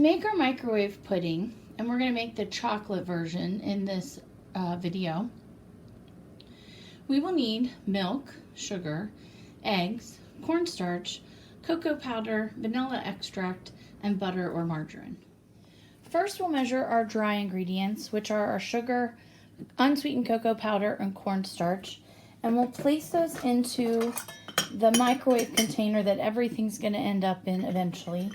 make our microwave pudding, and we're going to make the chocolate version in this video, we will need milk, sugar, eggs, cornstarch, cocoa powder, vanilla extract, and butter or margarine. First, we'll measure our dry ingredients, which are our sugar, unsweetened cocoa powder, and cornstarch, and we'll place those into the microwave container that everything's going to end up in eventually.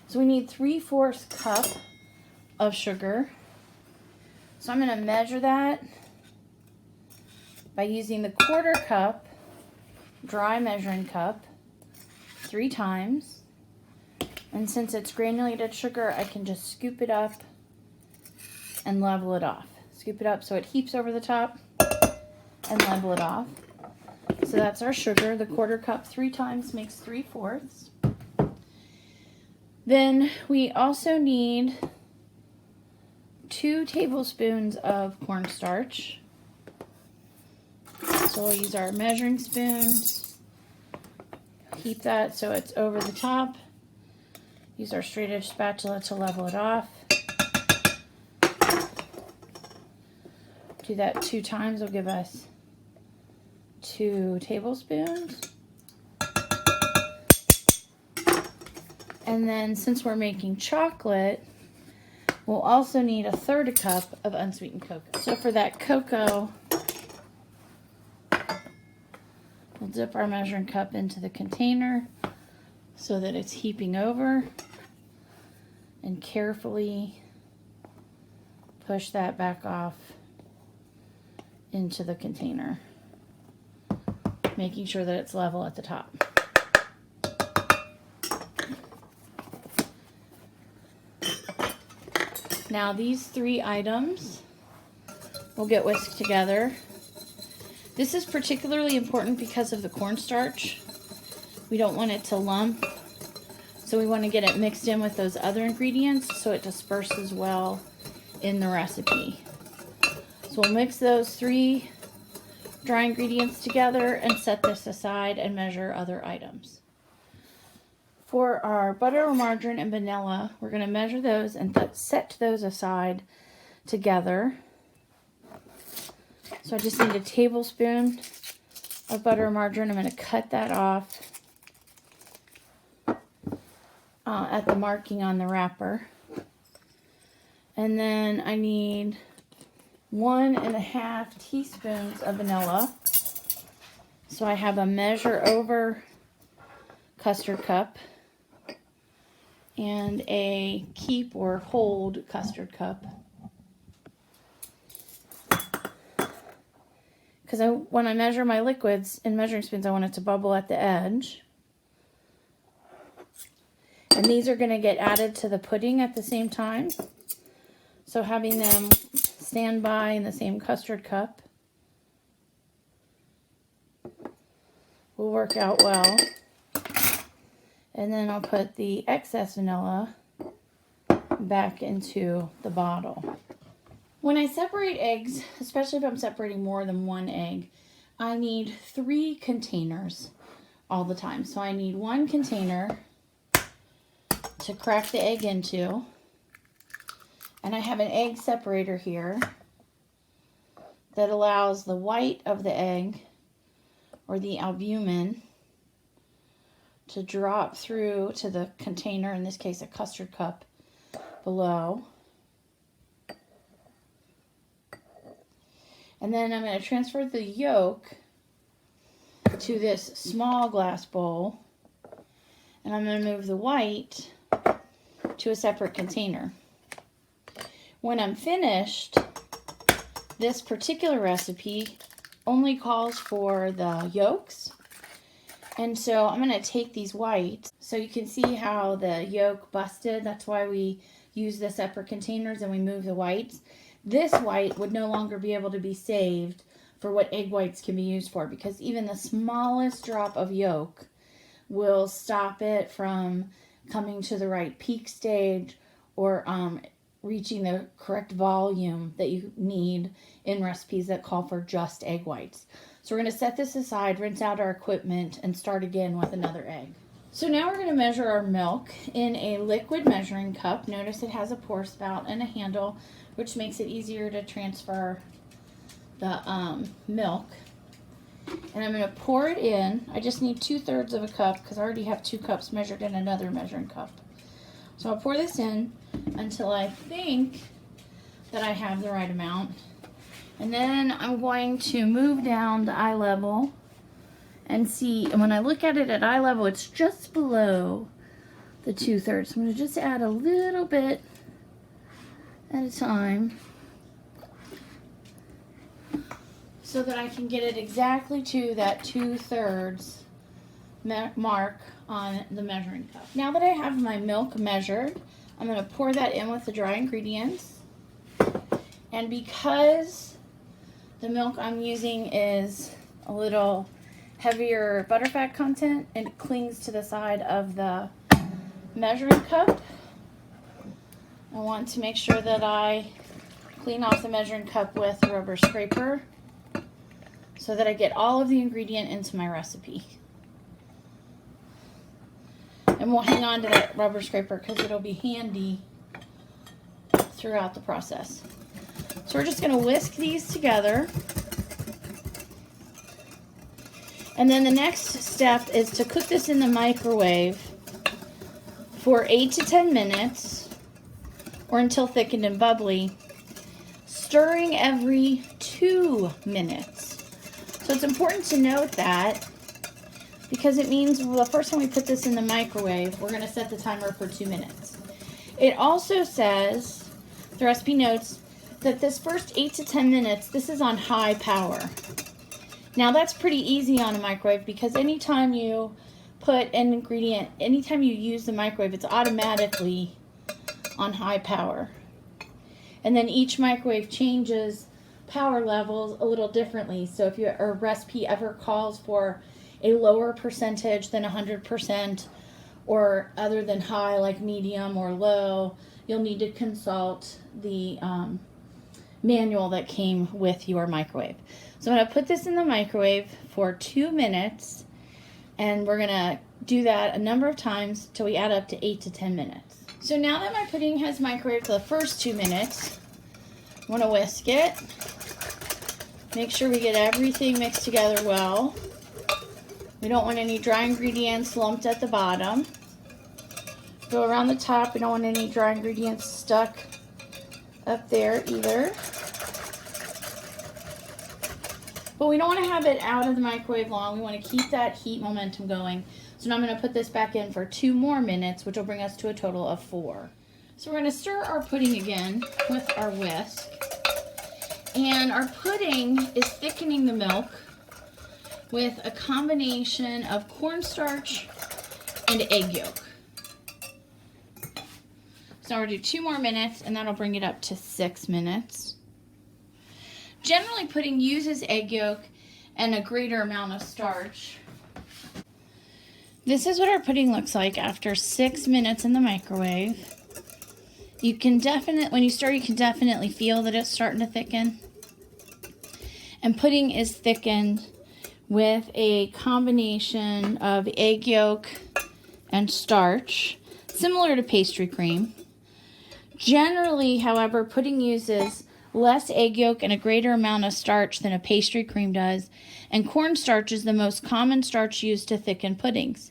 So we need 3/4 cup of sugar. So I'm going to measure that by using the 1/4 cup dry measuring cup 3 times. And since it's granulated sugar, I can just scoop it up and level it off. Scoop it up so it heaps over the top and level it off. So that's our sugar. The 1/4 cup 3 times makes 3/4. Then we also need 2 tablespoons of cornstarch. So we'll use our measuring spoons. Heap that so it's over the top. Use our straight edge spatula to level it off. Do that 2 times will give us 2 tablespoons. And then since we're making chocolate, we'll also need 1/3 cup of unsweetened cocoa. So for that cocoa, we'll dip our measuring cup into the container so that it's heaping over, and carefully push that back off into the container, making sure that it's level at the top. Now these 3 items will get whisked together. This is particularly important because of the cornstarch. We don't want it to lump, so we want to get it mixed in with those other ingredients so it disperses well in the recipe. So we'll mix those 3 dry ingredients together and set this aside and measure other items. For our butter or margarine and vanilla, we're going to measure those and set those aside together. So I just need a tablespoon of butter or margarine. I'm going to cut that off at the marking on the wrapper. And then I need 1½ teaspoons of vanilla. So I have a measure over custard cup and a keep or hold custard cup. Because when I measure my liquids in measuring spoons, I want it to bubble at the edge. And these are going to get added to the pudding at the same time. So having them stand by in the same custard cup will work out well. And then I'll put the excess vanilla back into the bottle. When I separate eggs, especially if I'm separating more than 1 egg, I need 3 containers all the time. So I need 1 container to crack the egg into. And I have an egg separator here that allows the white of the egg, or the albumin, to drop through to the container, in this case a custard cup, below. And then I'm going to transfer the yolk to this small glass bowl, and I'm going to move the white to a separate container. When I'm finished, this particular recipe only calls for the yolks. And so I'm going to take these whites. So you can see how the yolk busted. That's why we use the separate containers and we move the whites. This white would no longer be able to be saved for what egg whites can be used for, because even the smallest drop of yolk will stop it from coming to the right peak stage or reaching the correct volume that you need in recipes that call for just egg whites. So we're going to set this aside, rinse out our equipment, and start again with another egg. So now we're going to measure our milk in a liquid measuring cup. Notice it has a pour spout and a handle, which makes it easier to transfer the milk. And I'm going to pour it in. I just need 2/3 of a cup because I already have 2 cups measured in another measuring cup. So I'll pour this in until I think that I have the right amount. And then I'm going to move down to eye level and see, and when I look at it at eye level, it's just below the 2/3. I'm going to just add a little bit at a time so that I can get it exactly to that 2/3 mark on the measuring cup. Now that I have my milk measured, I'm going to pour that in with the dry ingredients. And because the milk I'm using is a little heavier butterfat content and it clings to the side of the measuring cup, I want to make sure that I clean off the measuring cup with a rubber scraper so that I get all of the ingredient into my recipe. And we'll hang on to that rubber scraper because it'll be handy throughout the process. So we're just going to whisk these together. And then the next step is to cook this in the microwave for 8 to 10 minutes or until thickened and bubbly, stirring every 2 minutes. So it's important to note that because it means the first time we put this in the microwave, we're going to set the timer for 2 minutes. It also says, the recipe notes, that this first 8 to 10 minutes, this is on high power. Now that's pretty easy on a microwave because anytime you put an ingredient, anytime you use the microwave, it's automatically on high power. And then each microwave changes power levels a little differently. So if your recipe ever calls for a lower percentage than 100% or other than high, like medium or low, you'll need to consult the manual that came with your microwave. So I'm going to put this in the microwave for 2 minutes, and we're going to do that a number of times till we add up to 8 to 10 minutes. So now that my pudding has microwaved for the first 2 minutes, I want to whisk it. Make sure we get everything mixed together well. We don't want any dry ingredients lumped at the bottom. Go around the top. We don't want any dry ingredients stuck up there either. But we don't want to have it out of the microwave long. We want to keep that heat momentum going. So now I'm going to put this back in for 2 more minutes, which will bring us to a total of 4. So we're going to stir our pudding again with our whisk. And our pudding is thickening the milk with a combination of cornstarch and egg yolk. So now we'll do 2 more minutes, and that'll bring it up to 6 minutes. Generally, pudding uses egg yolk and a greater amount of starch. This is what our pudding looks like after 6 minutes in the microwave. You can definitely, when you stir, you can definitely feel that it's starting to thicken. And pudding is thickened with a combination of egg yolk and starch, similar to pastry cream. Generally, however, pudding uses less egg yolk and a greater amount of starch than a pastry cream does, and cornstarch is the most common starch used to thicken puddings.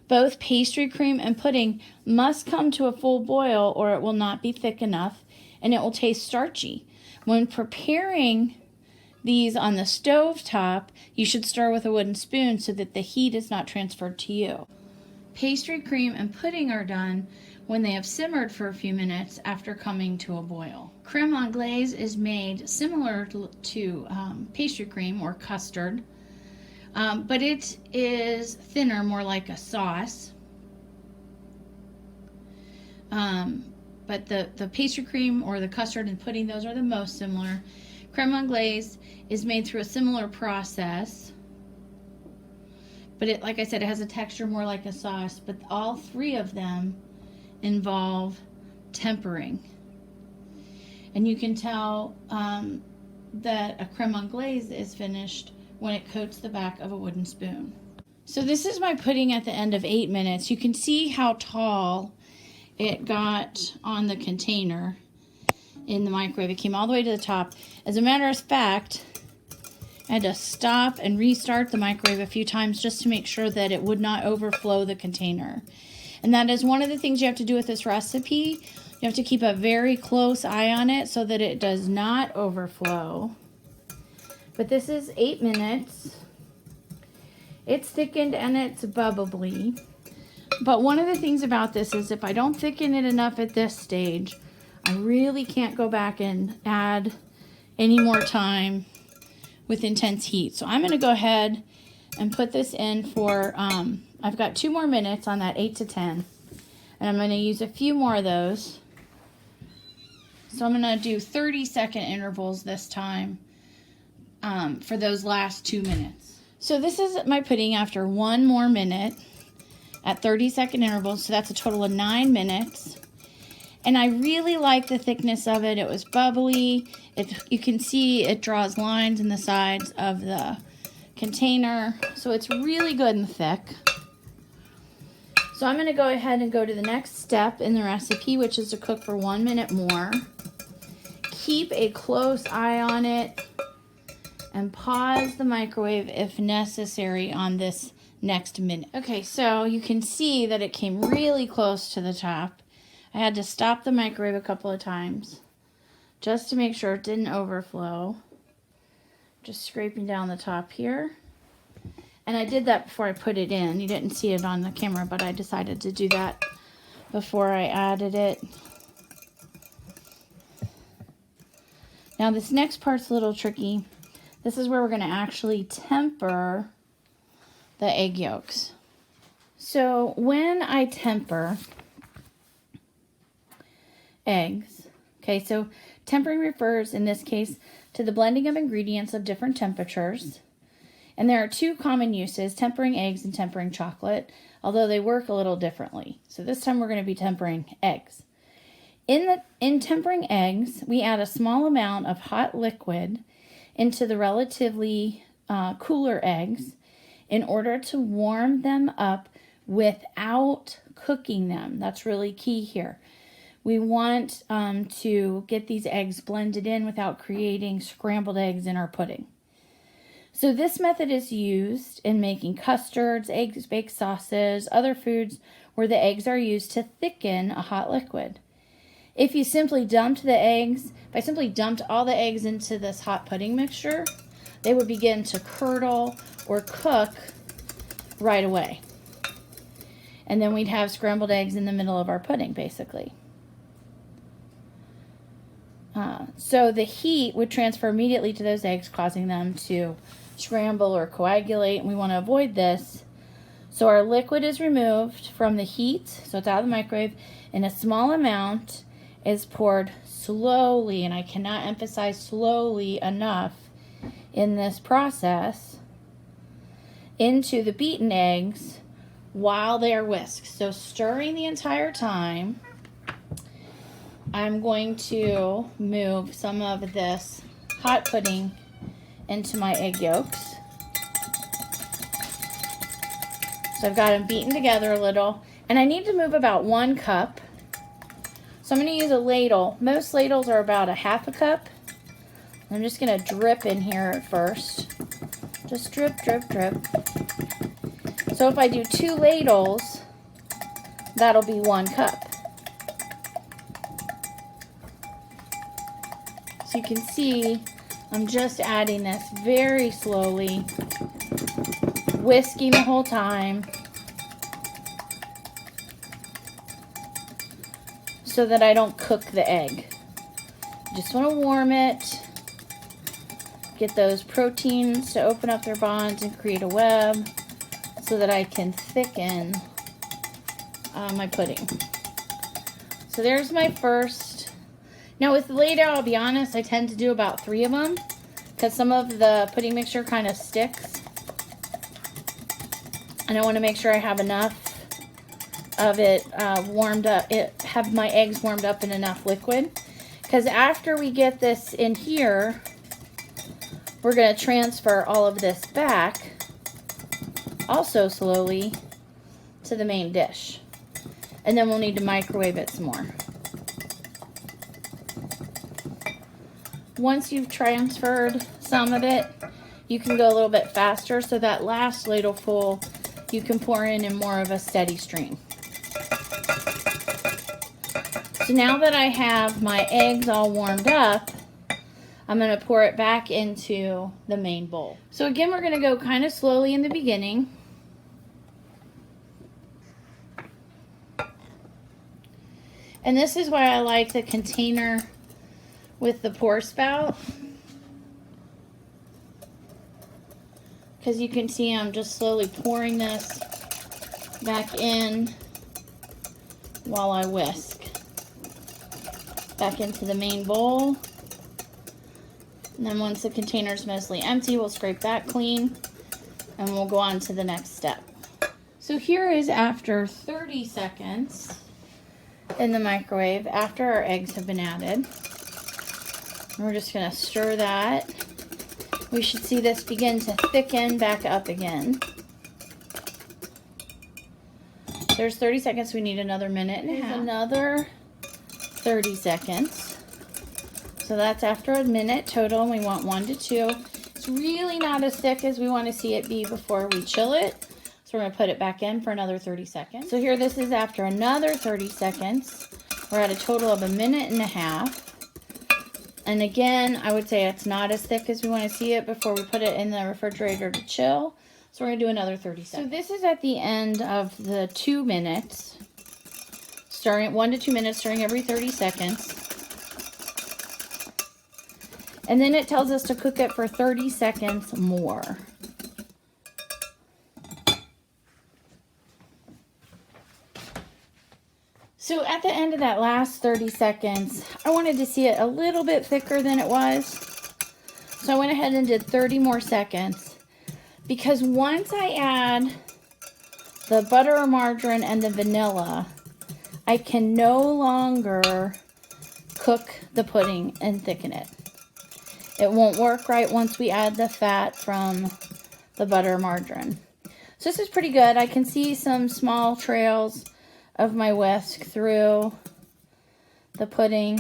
Both pastry cream and pudding must come to a full boil or it will not be thick enough and it will taste starchy. When preparing these on the stove top, you should stir with a wooden spoon so that the heat is not transferred to you. Pastry cream and pudding are done when they have simmered for a few minutes after coming to a boil. Creme anglaise is made similar to pastry cream or custard, but it is thinner, more like a sauce. But the pastry cream or the custard and pudding, those are the most similar. Creme anglaise is made through a similar process, but it, like I said, it has a texture more like a sauce, but all 3 of them involve tempering. And you can tell that a creme anglaise is finished when it coats the back of a wooden spoon. So this is my pudding at the end of 8 minutes. You can see how tall it got on the container in the microwave. It came all the way to the top. As a matter of fact, I had to stop and restart the microwave a few times just to make sure that it would not overflow the container. And that is one of the things you have to do with this recipe. You have to keep a very close eye on it so that it does not overflow. But this is 8 minutes. It's thickened and it's bubbly. But one of the things about this is if I don't thicken it enough at this stage, I really can't go back and add any more time with intense heat. So I'm going to go ahead and put this in for, I've got 2 more minutes on that 8 to 10. And I'm going to use a few more of those. So I'm going to do 30-second intervals this time for those last 2 minutes. So this is my pudding after 1 more minute at 30-second intervals. So that's a total of 9 minutes. And I really like the thickness of it. It was bubbly. You can see it draws lines in the sides of the container. So it's really good and thick. So I'm going to go ahead and go to the next step in the recipe, which is to cook for 1 minute more. Keep a close eye on it and pause the microwave if necessary on this next minute. Okay, so you can see that it came really close to the top. I had to stop the microwave a couple of times just to make sure it didn't overflow. Just scraping down the top here. And I did that before I put it in. You didn't see it on the camera, but I decided to do that before I added it. Now this next part's a little tricky. This is where we're going to actually temper the egg yolks. So when I temper eggs, okay, so tempering refers in this case to the blending of ingredients of different temperatures. And there are 2 common uses, tempering eggs and tempering chocolate, although they work a little differently. So this time we're going to be tempering eggs. In tempering eggs, we add a small amount of hot liquid into the relatively cooler eggs in order to warm them up without cooking them. That's really key here. We want to get these eggs blended in without creating scrambled eggs in our pudding. So this method is used in making custards, eggs, baked sauces, other foods where the eggs are used to thicken a hot liquid. If you simply dumped the eggs, if I simply dumped all the eggs into this hot pudding mixture, they would begin to curdle or cook right away. And then we'd have scrambled eggs in the middle of our pudding, basically. So the heat would transfer immediately to those eggs, causing them to scramble or coagulate, and we want to avoid this. So our liquid is removed from the heat, so it's out of the microwave, and a small amount is poured slowly, and I cannot emphasize slowly enough in this process, into the beaten eggs while they are whisked. So stirring the entire time. I'm going to move some of this hot pudding into my egg yolks. So I've got them beaten together a little, and I need to move about 1 cup. So I'm going to use a ladle. Most ladles are about a half a cup. I'm just going to drip in here at first. Just drip, drip, drip. So if I do 2 ladles, that'll be 1 cup. So you can see I'm just adding this very slowly, whisking the whole time so that I don't cook the egg. Just want to warm it, get those proteins to open up their bonds and create a web so that I can thicken my pudding. So there's my first. Now with the ladle, I'll be honest, I tend to do about 3 of them because some of the pudding mixture kind of sticks. And I want to make sure I have enough of it warmed up, have my eggs warmed up in enough liquid. Because after we get this in here, we're going to transfer all of this back also slowly to the main dish. And then we'll need to microwave it some more. Once you've transferred some of it, you can go a little bit faster, so that last ladleful you can pour in more of a steady stream. So now that I have my eggs all warmed up, I'm going to pour it back into the main bowl. So again, we're going to go kind of slowly in the beginning. And this is why I like the container with the pour spout, because you can see I'm just slowly pouring this back in while I whisk. Back into the main bowl. And then once the container's mostly empty, we'll scrape that clean and we'll go on to the next step. So here is after 30 seconds in the microwave, after our eggs have been added. We're just going to stir that. We should see this begin to thicken back up again. There's 30 seconds. We need another minute and a half. Another 30 seconds. So that's after a minute total, and we want 1 to 2. It's really not as thick as we want to see it be before we chill it. So we're going to put it back in for another 30 seconds. So here, this is after another 30 seconds. We're at a total of a minute and a half. And again, I would say it's not as thick as we want to see it before we put it in the refrigerator to chill. So we're going to do another 30 seconds. So this is at the end of the 2 minutes. Stirring 1 to 2 minutes, stirring every 30 seconds. And then it tells us to cook it for 30 seconds more. So at the end of that last 30 seconds, I wanted to see it a little bit thicker than it was. So I went ahead and did 30 more seconds. Because once I add the butter or margarine and the vanilla, I can no longer cook the pudding and thicken it. It won't work right once we add the fat from the butter or margarine. So this is pretty good. I can see some small trails of my whisk through the pudding.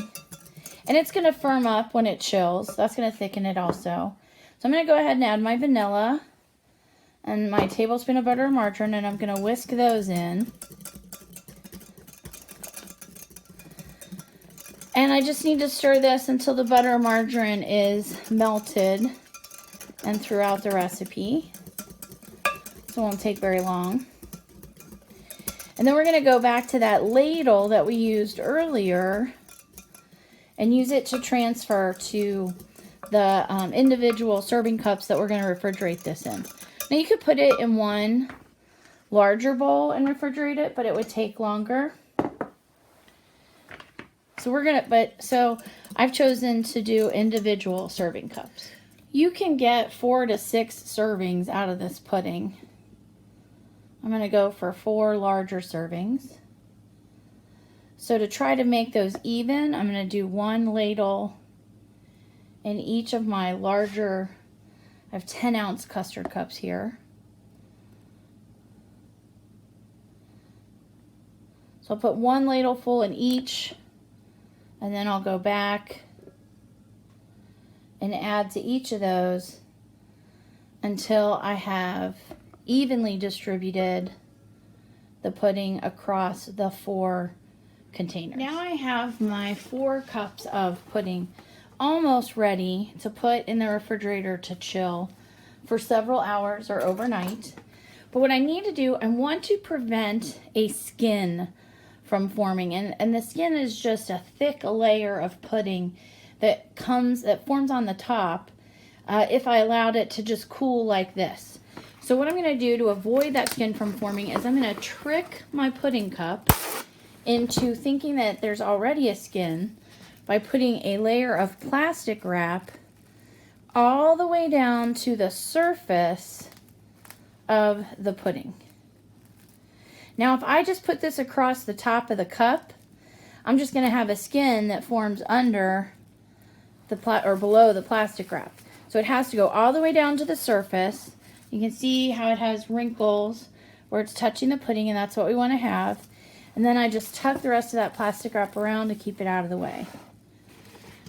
And it's going to firm up when it chills. That's going to thicken it also. So I'm going to go ahead and add my vanilla and my tablespoon of butter or margarine, and I'm going to whisk those in. And I just need to stir this until the butter or margarine is melted and throughout the recipe. So it won't take very long. And then we're going to go back to that ladle that we used earlier and use it to transfer to the individual serving cups that we're going to refrigerate this in. Now you could put it in one larger bowl and refrigerate it, but it would take longer. So I've chosen to do individual serving cups. You can get 4 to 6 servings out of this pudding. I'm going to go for 4 larger servings. So to try to make those even, I'm going to do 1 ladle in each of my larger, I have 10-ounce custard cups here. So I'll put 1 ladle full in each, and then I'll go back and add to each of those until I have evenly distributed the pudding across the 4 containers. Now I have my 4 cups of pudding almost ready to put in the refrigerator to chill for several hours or overnight. But what I need to do, I want to prevent a skin from forming. And the skin is just a thick layer of pudding that forms on the top if I allowed it to just cool like this. So what I'm going to do to avoid that skin from forming is I'm going to trick my pudding cup into thinking that there's already a skin by putting a layer of plastic wrap all the way down to the surface of the pudding. Now if I just put this across the top of the cup, I'm just going to have a skin that forms under the or below the plastic wrap. So it has to go all the way down to the surface, You can see how it has wrinkles where it's touching the pudding, and that's what we want to have. And then I just tuck the rest of that plastic wrap around to keep it out of the way.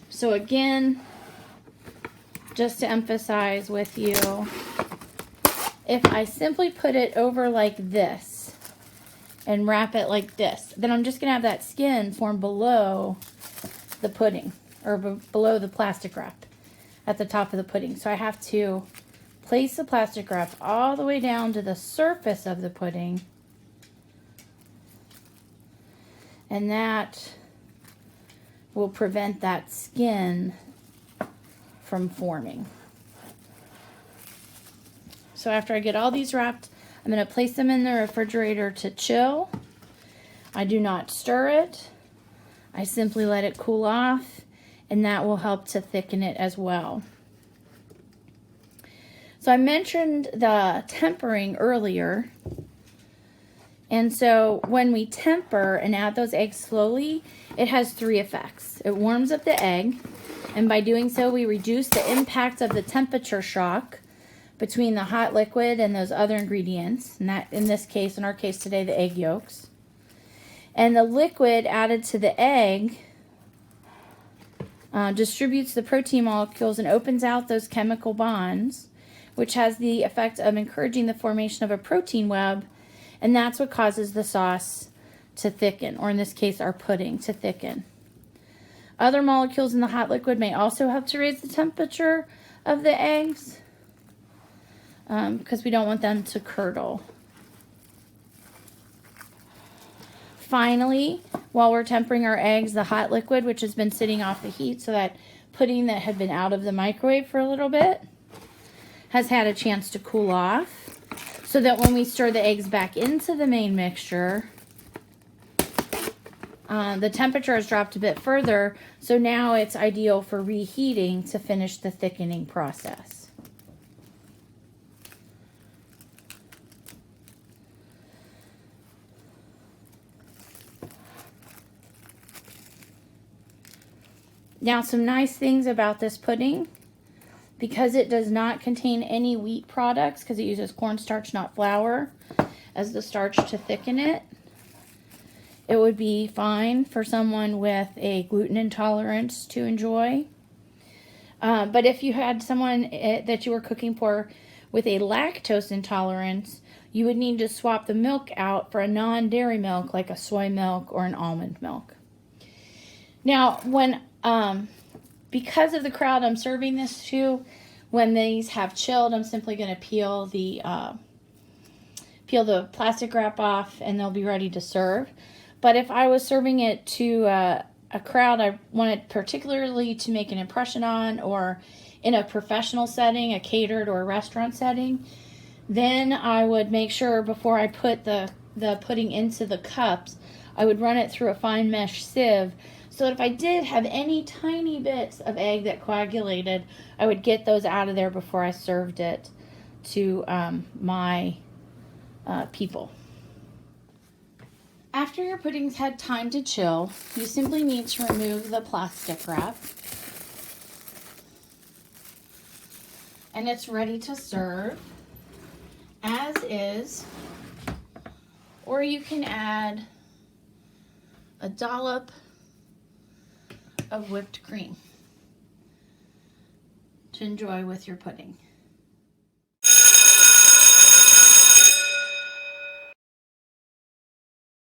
So again, just to emphasize with you, if I simply put it over like this and wrap it like this, then I'm just going to have that skin form below the pudding, or below the plastic wrap at the top of the pudding. So I have to place the plastic wrap all the way down to the surface of the pudding, and that will prevent that skin from forming. So after I get all these wrapped, I'm going to place them in the refrigerator to chill. I do not stir it. I simply let it cool off, and that will help to thicken it as well. So I mentioned the tempering earlier. And so when we temper and add those eggs slowly, it has 3 effects. It warms up the egg, and by doing so, we reduce the impact of the temperature shock between the hot liquid and those other ingredients, and that, in this case, in our case today, the egg yolks. And the liquid added to the egg distributes the protein molecules and opens out those chemical bonds, which has the effect of encouraging the formation of a protein web, and that's what causes the sauce to thicken, or in this case, our pudding to thicken. Other molecules in the hot liquid may also help to raise the temperature of the eggs, because we don't want them to curdle. Finally, while we're tempering our eggs, the hot liquid, which has been sitting off the heat, so that pudding that had been out of the microwave for a little bit, has had a chance to cool off, so that when we stir the eggs back into the main mixture, the temperature has dropped a bit further, so now it's ideal for reheating to finish the thickening process. Now, some nice things about this pudding, because it does not contain any wheat products, because it uses cornstarch, not flour, as the starch to thicken it. It would be fine for someone with a gluten intolerance to enjoy. But if you had someone that you were cooking for with a lactose intolerance, you would need to swap the milk out for a non-dairy milk, like a soy milk or an almond milk. Now, because of the crowd I'm serving this to, when these have chilled, I'm simply going to peel the plastic wrap off, and they'll be ready to serve. But if I was serving it to a crowd I wanted particularly to make an impression on, or in a professional setting, a catered or a restaurant setting, then I would make sure before I put the pudding into the cups, I would run it through a fine mesh sieve, so that if I did have any tiny bits of egg that coagulated, I would get those out of there before I served it to my people. After your pudding's had time to chill, you simply need to remove the plastic wrap, and it's ready to serve as is, or you can add a dollop of whipped cream to enjoy with your pudding.